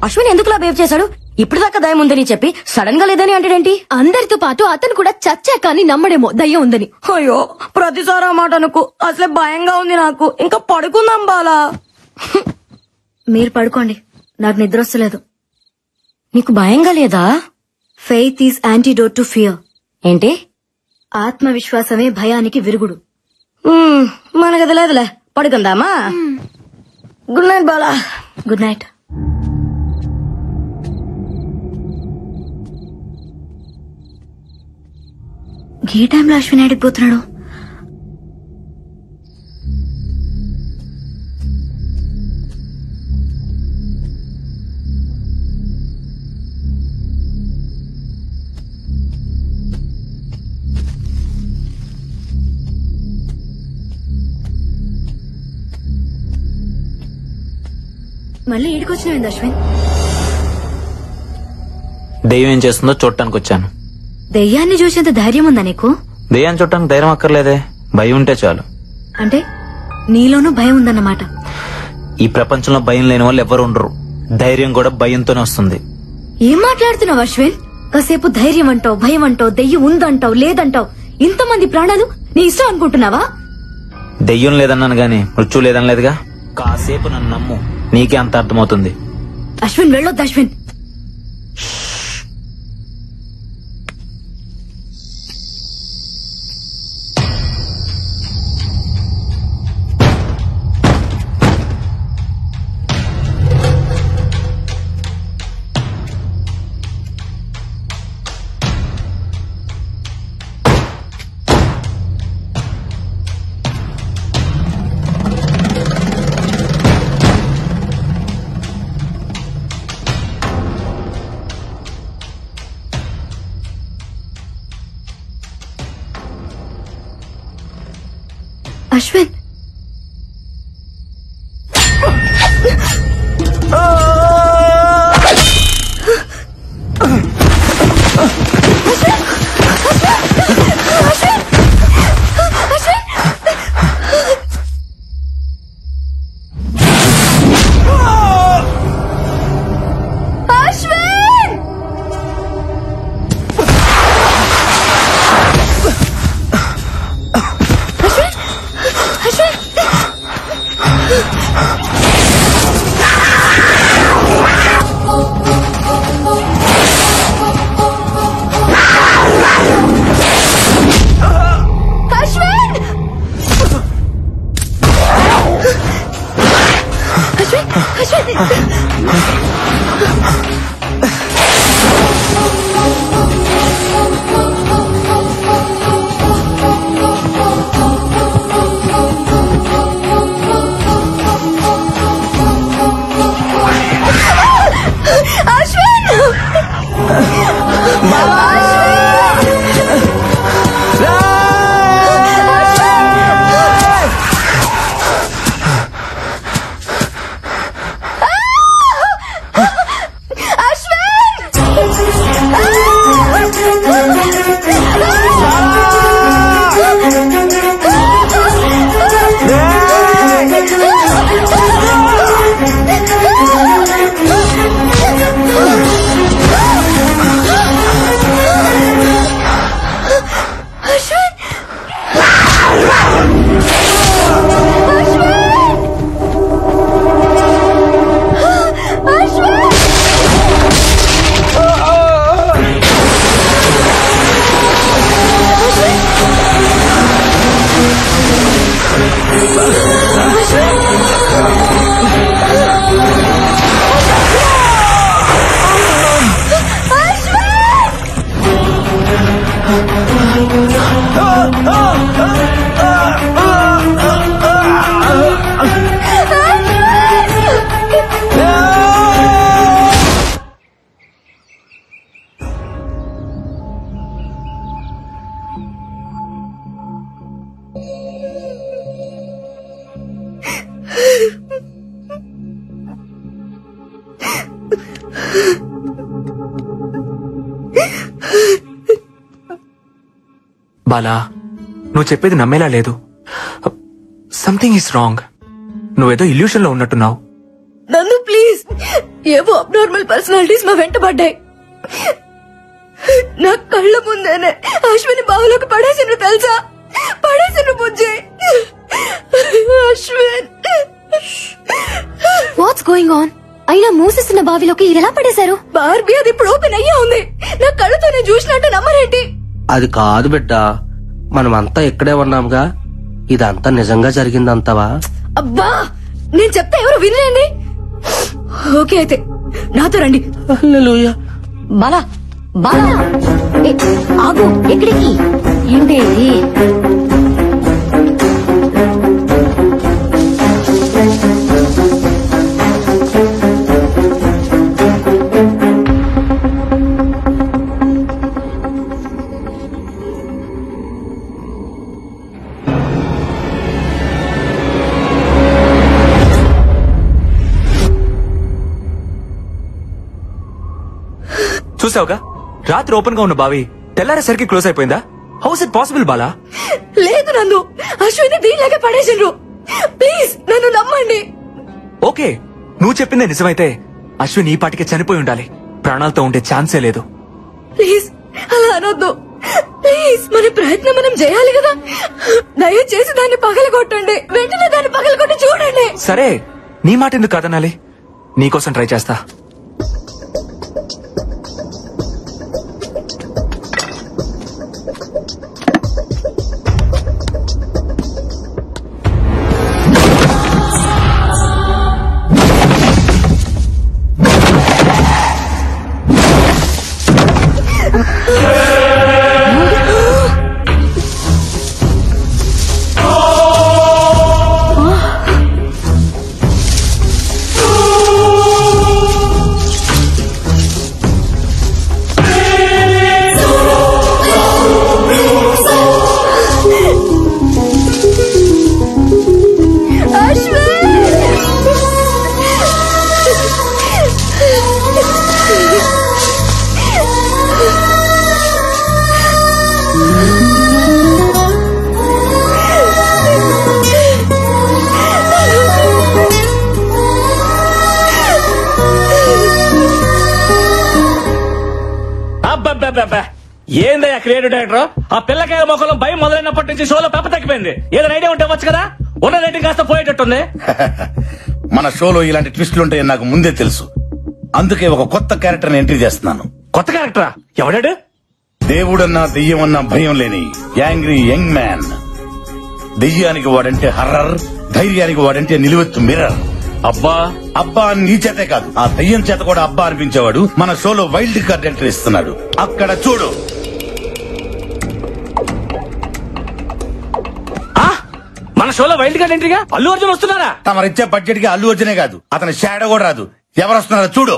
Ashwin ఎందుకులా behave చేశాడు? ఇప్పుడు దాకా దయ్యం ఉందని చెప్పి సడన్ గా లేదని అంటాడేంటి? అందరితో పాటు అతను కూడా చచ్చా కానీ నమ్మడేమో దయ్యం ఉందని. అయ్యో ప్రతిసారి ఆ మాట అనుకు. అసలే భయంగా ఉంది నాకు. ఇంకా పడుకుందాం బాలా. మీరు పడుకోండి, నాకు నిద్ర వస్తలేదు. నీకు భయంగా లేదా? Faith is antidote to fear. ఏంటి? ఆత్మవిశ్వాసమే భయానికి విరుగుడు. మనకు తెలియదులే, పడుకుందామా? Good night Bala. Good night. ఈ టైంలో అశ్విన్ అడిగిపోతున్నాడు. మళ్ళీ ఈడికొచ్చినావింది అశ్విన్? దెయ్యం ఏం చేస్తుందో చూడటానికి వచ్చాను. దెయ్యాన్ని చూసేంత ధైర్యం ఉందా నీకు? దెయ్యాన్ని చూడటానికి ధైర్యం అక్కర్లేదే, భయం ఉంటే చాలు. అంటే నీలోనూ భయం ఉందన్నమాట. ఈ ప్రపంచంలో భయం లేని వాళ్ళు ఎవరు ఉండరు. ధైర్యం కూడా భయంతోనే వస్తుంది. ఏం మాట్లాడుతున్నావు అశ్విన్? కాసేపు ధైర్యం అంటావు, భయం అంటావు, దెయ్యం ఉందంటావు, లేదంటావు. ఇంతమంది ప్రాణాలు నీ ఇష్టం అనుకుంటున్నావా? దెయ్యం లేదన్నాను గాని మృత్యు లేదనలేదుగా. కాసేపు నన్ను నమ్ము, నీకే అంత అర్థమవుతుంది. అశ్విన్ వెళ్ళొద్దు అశ్విన్. అశ్విన్ బాలా, నువ్వు చెప్పేది నమ్మేలా లేదు. Something is wrong. నువ్వేదో ఇల్యూషన్ లో ఉన్నట్టున్నావు. నన్ను ప్లీజ్ ఏవో అబ్నార్మల్ పర్సనాలిటీస్ మా వెంట పడ్డాయి. నా కళ్ళ ముందేనే అశ్విని బావులోకి పడేసిండ్రు తెలుసా, పడేసిండ్రు బుజ్జి. Ashwin, what's going on? అయినా మూసేస్తున్న బావిలోకి ఎలా పడేశారు? బార్బీ, అది ఇప్పుడు ఓపెన్ అయ్యే ఉంది. నా కళ్ళతో నేను చూసినట్టు నమ్మరేంటి? అది కాదు బిడ్డ, మనమంతా ఇక్కడే ఉన్నాంగా, ఇదంతా నిజంగా జరిగిందంతవా? అబ్బా, నేను చెప్తే ఎవరు వినలేండి. ఓకే అయితే నాతో రండి. హల్లెలూయా. బాలా బాలా, ఆగు. ఎక్కడికి? ఏంటి? చూసావుగా, రాత్రి ఓపెన్ గా ఉన్న బావి తెల్లారేసరికి క్లోజ్ అయిపోయిందా? House it possible Bala? లేదు నన్ను, అశ్విని దీనిలాగే పడేసిండ్రు. ప్లీజ్ నన్ను నమ్మండి. ఓకే, నువ్వు చెప్పిందే నిజమైతే అశ్విన్ ఈ పాటికి చనిపోయి ఉండాలి. ప్రాణాలతో ఉండే ఛాన్సే లేదు. ప్లీజ్ అలా అనొద్దు. ప్లీజ్, మన ప్రయత్నం మనం చేయాలి కదా. దయచేసి దాన్ని పగలగొట్టండి. వెంటనే దాన్ని పగలగొట్టి చూడండి. సరే, నీ మాట ఎందుకు కాదనాలి? నీకోసం ట్రై చేస్తా. ఏందయ్యా క్రియేటివ్ డైరెక్టర్, ఆ పిల్లకాయ మొక్కలో భయం మొదలైనప్పటి నుంచి షోలో పెప్ప తగ్గిపోయింది. ఏదైనా ఐడియా ఉంటే వచ్చు కదా. ఉన్న రేటింగ్ కాస్త పోయేటట్టుంది. మన షోలో ఇలాంటి ట్విస్టులు ఉంటాయని నాకు ముందే తెలుసు. అందుకే ఒక కొత్త క్యారెక్టర్ ఎంట్రీ చేస్తున్నాను. కొత్త క్యారెక్టరా? ఎవడాడు? దేవుడన్నా దెయ్యమన్నా భయం లేని యాంగ్రీ యంగ్ మ్యాన్. దెయ్యానికి వాడంటే హర్రర్, ధైర్యానికి వాడంటే నిలువెత్తు మిర్రర్. అబ్బా అబ్బా అని నీ చేతే కాదు, ఆ దెయ్యం చేత కూడా అబ్బా అనిపించేవాడు మన షోలో వైల్డ్ కార్డ్ ఎంట్రీ ఇస్తున్నాడు. అక్కడ చూడు. మన షోలో వైల్డ్ కార్డ్ ఎంట్రీగా అల్లు అర్జున్ వస్తున్నారా? తమరిచ్చే బడ్జెట్ కి అల్లు అర్జునే కాదు, అతని షాడో కూడా రాదు. ఎవరు వస్తున్నారో చూడు.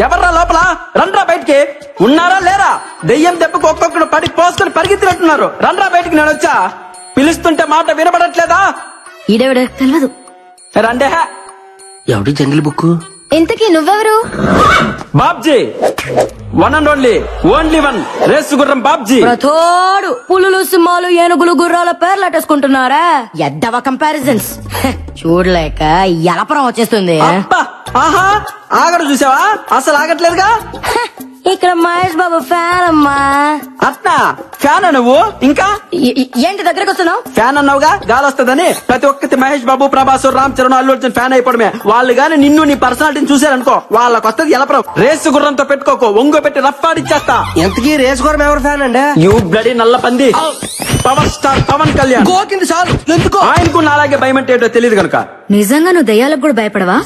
ఎవర్రా లోపల? రండ్రా బయటికి. ఉన్నారా లేరా? దెయ్యం దెబ్బకు ఒక్కొక్కడు పడి పోసుకొని పరిగెత్తినట్టున్నారు. రండ్రా బయటికి. నేను వచ్చా, పిలుస్తుంటే మాట వినబడట్లేదా? ఈడెవడ తెలియదు. రండే. ఎవడి జంగిల్ బుక్? ఇంతకీ నువ్వెవరు? Babji, one and only one race గుర్రం బాబ్జీ. ప్రతోడు పులులు, సింహాలు, ఏనుగులు, గుర్రాల పేర్లు అట్టేసుకుంటున్నారా? ఎద్దవ కంపారిజన్స్ చూడలేక ఎలపరం వచ్చేస్తుంది. అబ్బా, ఆహా, ఆగడు చూసావా? అసలు ఆగట్లేదుగా. ఇక్కడ మహేష్ బాబు ఫ్యాన్ అమ్మా. అట్నా? ఫ్యాన్ నువ్వు? ఇంకా ఏంటి దగ్గరకు వస్తున్నావు? ఫ్యాన్ అన్నావుగా, గాలి వస్తుందని. ప్రతి ఒక్కటి మహేష్ బాబు, ప్రభాస్, రామ్ చరణ్, అల్లు అర్జున్ ఫ్యాన్ అయిపోవడమే. వాళ్ళు గాని నిన్ను నీ పర్సనాలిటీని చూసారనుకో, వాళ్ళకి వస్తుంది ఎలపరం. రేసు గుర్రంతో పెట్టుకోకో, ఒంగో పెట్టి రఫ్ ఆడిచ్చేస్తా. ఎంతకీ రేస్ గుర్రం ఎవరు ఫ్యాన్ అండి? యూ బ్లడీ నల్ల పంది. Power star Pawan Kalyan. గోకింది చాలు. ఎందుకో ఆయనకు నాలాగే భయం అంటే ఏంటో తెలియదు కనుక నిజంగా నువ్వు దయ్యాలకు కూడా భయపడవా?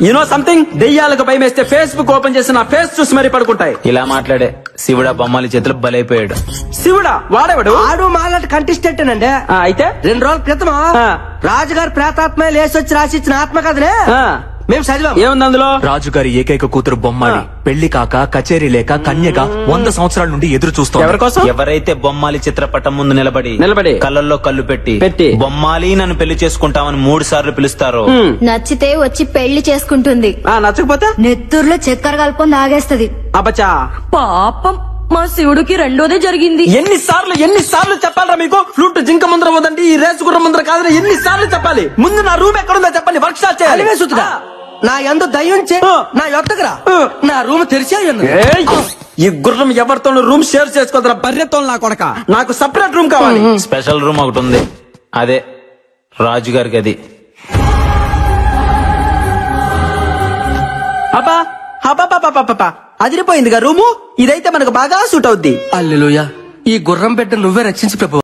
యూనో సంథింగ్, దెయ్యాలకు భయం వేస్తే ఫేస్బుక్ ఓపెన్ చేసి నా ఫేస్ చూసి మరీ పడుకుంటాయి. ఇలా మాట్లాడే శివుడా బొమ్మాలి చేతులు బలైపోయాడు. శివుడా? వాడేవాడు? ఆడు మాలాంటి కంటెస్టెంట్ అండి. అయితే 2 రోజుల క్రితం ఆ. రాజుగారు ప్రేతాత్మ లేసొచ్చి రాసిచ్చిన ఆత్మకథనే ఆ. మేము చదివాం. ఏముంది అందులో? రాజుగారి ఏకైక కూతురు బొమ్మాలి పెళ్లి కాక కచేరీ లేక కన్యగా 100 సంవత్సరాల నుండి ఎదురు ఎవరి చూస్తోంది. కోసం? ఎవరైతే బొమ్మాలి చిత్రపటం ముందు నిలబడి కళ్ళల్లో కళ్ళు పెట్టి పెట్టి బొమ్మాలి నన్ను పెళ్లి చేసుకుంటామని 3 సార్లు పిలుస్తారో నచ్చితే వచ్చి పెళ్లి చేసుకుంటుంది. నచ్చకపోతే నెత్తూరులో చక్కెర కలుపుకొని తాగేస్తది. అబ్బచా. పాపం మా శివుడికి రెండోదే జరిగింది. ఎన్నిసార్లు చెప్పాలరా మీకు? ఫ్లూట్ జింక ముందర పోదండి, ఈ రేసు గుర్రం ముందర కాదని ఎన్నిసార్లు చెప్పాలి? ముందు నా రూమ్ ఎక్కడుందో చెప్పండి, వర్క్ షాప్ చేయాలి. అలివేసుతుగా నా ఎందు దయ్యుంచే నా యొక్కరా నా రూమ్ తెరిచే ఉన్నది. ఏయ్! ఈ గుర్రం ఎవరితోనూ రూమ్ షేర్ చేసుకోదరా బర్రెతో నా కొడక. నాకు సెపరేట్ రూమ్ కావాలి. స్పెషల్ రూమ్ ఒకటి ఉంది, అదే రాజుగారికి. అది అబ్బా అబ్బా అదిరిపోయిందిగా రూము. ఇదైతే మనకు బాగా సూట్ అవుద్ది. అల్లెలుయా, ఈ గుర్రం బిడ్డ నువ్వే రక్షించి ప్రభు.